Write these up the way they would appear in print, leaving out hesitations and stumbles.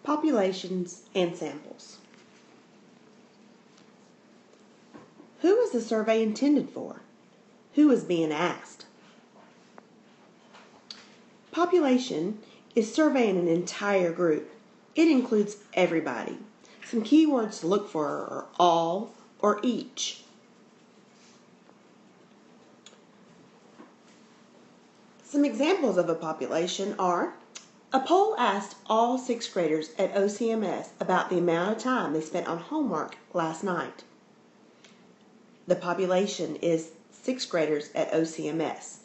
Populations and samples. Who is the survey intended for? Who is being asked? Population is surveying an entire group. It includes everybody. Some keywords to look for are all or each. Some examples of a population are: a poll asked all 6th graders at OCMS about the amount of time they spent on homework last night. The population is 6th graders at OCMS.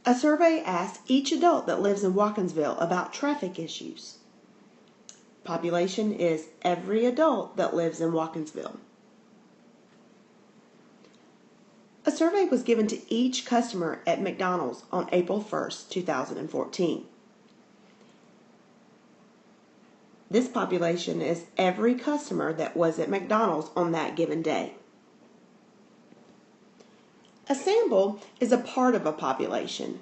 A survey asked each adult that lives in Watkinsville about traffic issues. Population is every adult that lives in Watkinsville. A survey was given to each customer at McDonald's on April 1st, 2014. This population is every customer that was at McDonald's on that given day. A sample is a part of a population.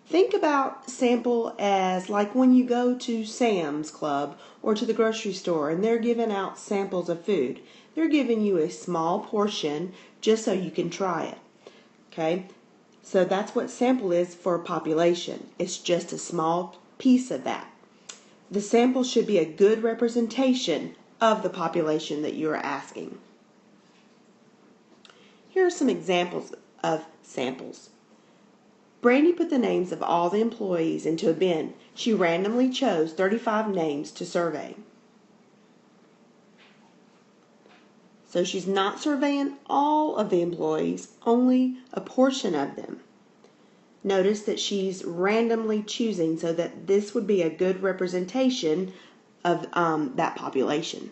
Think about sample as like when you go to Sam's Club or to the grocery store and they're giving out samples of food. They're giving you a small portion just so you can try it. Okay? So that's what sample is for a population. It's just a small piece of that. The sample should be a good representation of the population that you are asking. Here are some examples of samples. Brandy put the names of all the employees into a bin. She randomly chose 35 names to survey. So she's not surveying all of the employees, only a portion of them. Notice that she's randomly choosing so that this would be a good representation of that population.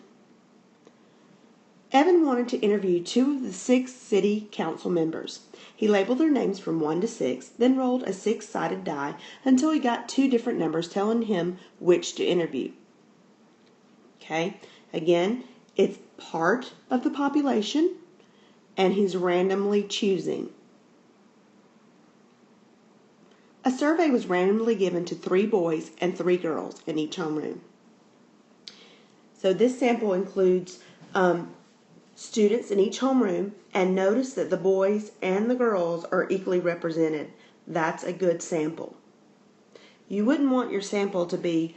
Evan wanted to interview 2 of the 6 city council members. He labeled their names from 1 to 6, then rolled a 6-sided die until he got 2 different numbers telling him which to interview. Okay, again, it's part of the population, and he's randomly choosing. A survey was randomly given to 3 boys and 3 girls in each homeroom. So this sample includes students in each homeroom, and notice that the boys and the girls are equally represented. That's a good sample. You wouldn't want your sample to be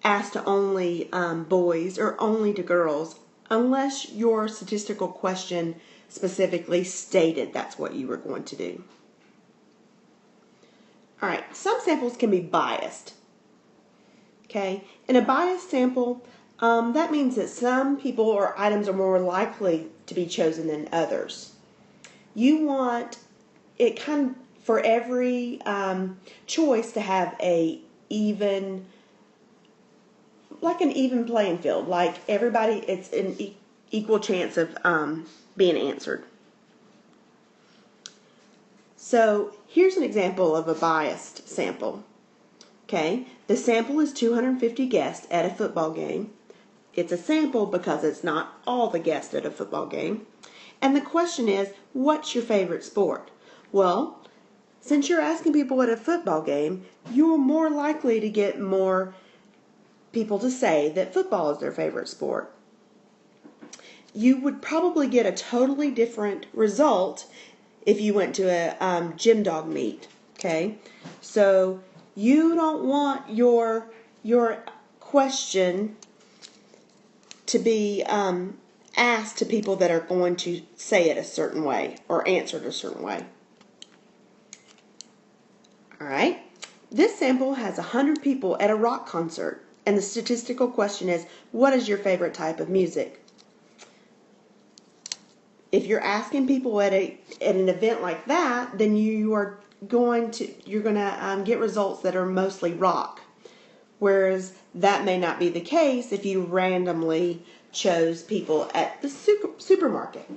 asked to only boys or only to girls unless your statistical question specifically stated that's what you were going to do. All right, some samples can be biased. Okay, in a biased sample, that means that some people or items are more likely to be chosen than others. You want it kind of for every choice to have an even playing field, like everybody, it's an equal chance of being answered. So here's an example of a biased sample. Okay, the sample is 250 guests at a football game. It's a sample because it's not all the guests at a football game. And the question is, what's your favorite sport? Well, since you're asking people at a football game, you're more likely to get more people to say that football is their favorite sport. You would probably get a totally different result if you went to a gym dog meet. Okay, so you don't want your question to be asked to people that are going to say it a certain way or answer it a certain way. All right, this sample has 100 people at a rock concert, and the statistical question is, what is your favorite type of music? If you're asking people at an event like that, then you're going to get results that are mostly rock. Whereas that may not be the case if you randomly chose people at the supermarket.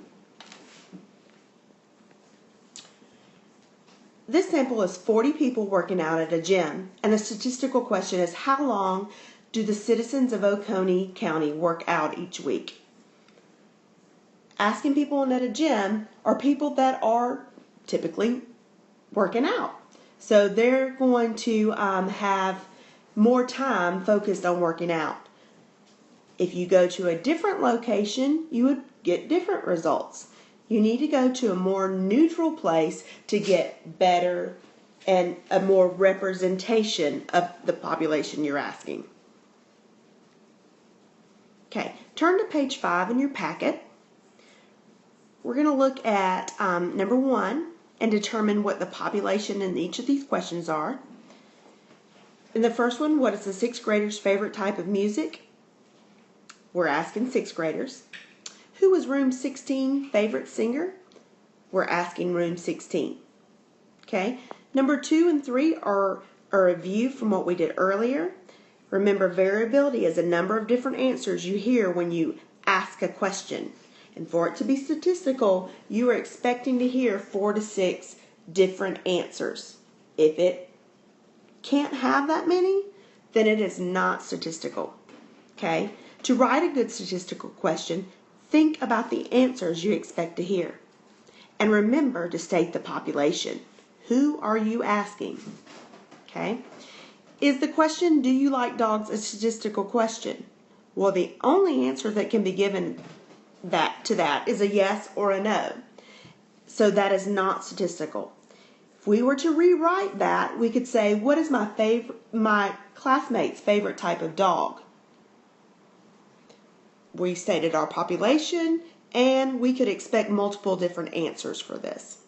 This sample is 40 people working out at a gym, and the statistical question is, how long do the citizens of Oconee County work out each week? Asking people at a gym are people that are typically working out. So they're going to have more time focused on working out. If you go to a different location, you would get different results. You need to go to a more neutral place to get better and a more representation of the population you're asking. Okay, turn to page 5 in your packet. We're going to look at number 1 and determine what the population in each of these questions are. In the first one, what is the 6th grader's favorite type of music? We're asking 6th graders. Who was room 16 favorite singer? We're asking room 16. Okay, number 2 and 3 are a review from what we did earlier. Remember, variability is a number of different answers you hear when you ask a question. And for it to be statistical, you are expecting to hear 4 to 6 different answers. If it can't have that many, then it is not statistical. Okay? To write a good statistical question, think about the answers you expect to hear. And remember to state the population. Who are you asking? Okay? Is the question, do you like dogs, a statistical question? Well, the only answer that can be given to that is a yes or a no. So that is not statistical. If we were to rewrite that, we could say, what is my classmate's favorite type of dog? We stated our population, and we could expect multiple different answers for this.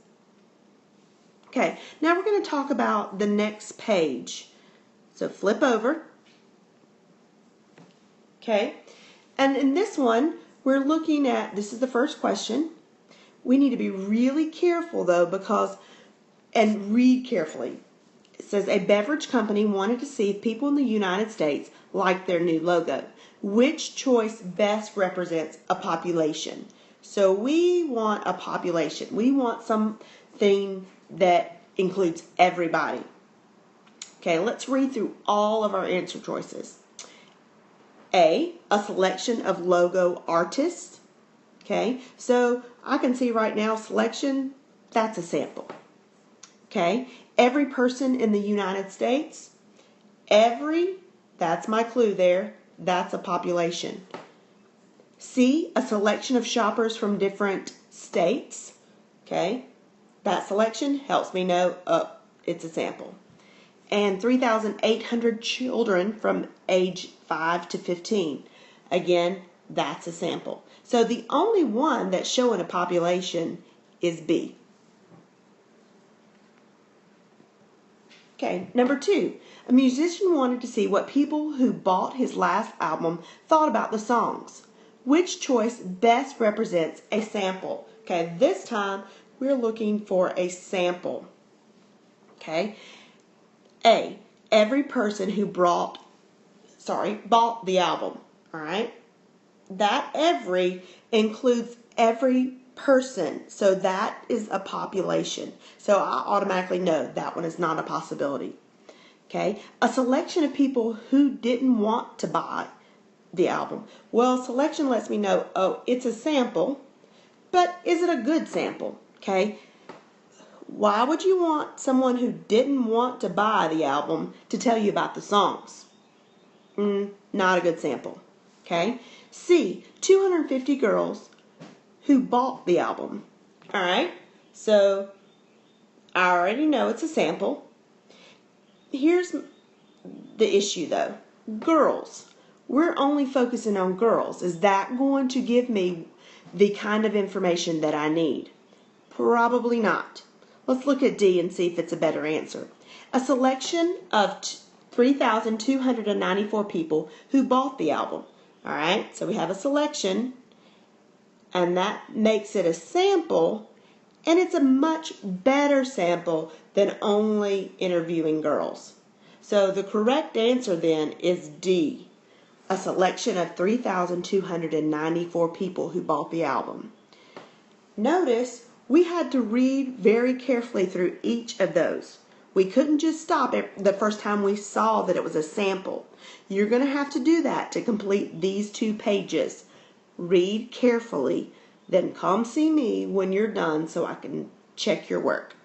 Okay, now we're going to talk about the next page. So flip over. Okay, and in this one, we're looking at, this is the first question. We need to be really careful though, and read carefully. It says, a beverage company wanted to see if people in the United States like their new logo. Which choice best represents a population? So we want a population. We want something that includes everybody. Okay, let's read through all of our answer choices. A selection of logo artists. Okay, so I can see right now selection, that's a sample. Okay, every person in the United States. That's my clue there. That's a population. C, a selection of shoppers from different states. Okay, that selection helps me know, it's a sample. And 3,800 children from age 5 to 15. Again, that's a sample. So the only one that's showing a population is B. Okay, number 2. A musician wanted to see what people who bought his last album thought about the songs. Which choice best represents a sample? Okay, this time we're looking for a sample. Okay. A, every person who bought the album. All right. That every includes every person. So that is a population. So I automatically know that one is not a possibility. Okay. A selection of people who didn't want to buy the album. Well, selection lets me know, it's a sample, but is it a good sample? Okay. Why would you want someone who didn't want to buy the album to tell you about the songs? Not a good sample. Okay. C, 250 girls who bought the album. All right. So I already know it's a sample. Here's the issue though. Girls. We're only focusing on girls. Is that going to give me the kind of information that I need? Probably not. Let's look at D and see if it's a better answer. A selection of 3,294 people who bought the album. All right, so we have a selection, and that makes it a sample, and it's a much better sample than only interviewing girls. So the correct answer then is D, a selection of 3,294 people who bought the album. Notice we had to read very carefully through each of those. We couldn't just stop it the first time we saw that it was a sample. You're going to have to do that to complete these 2 pages. Read carefully, then come see me when you're done so I can check your work.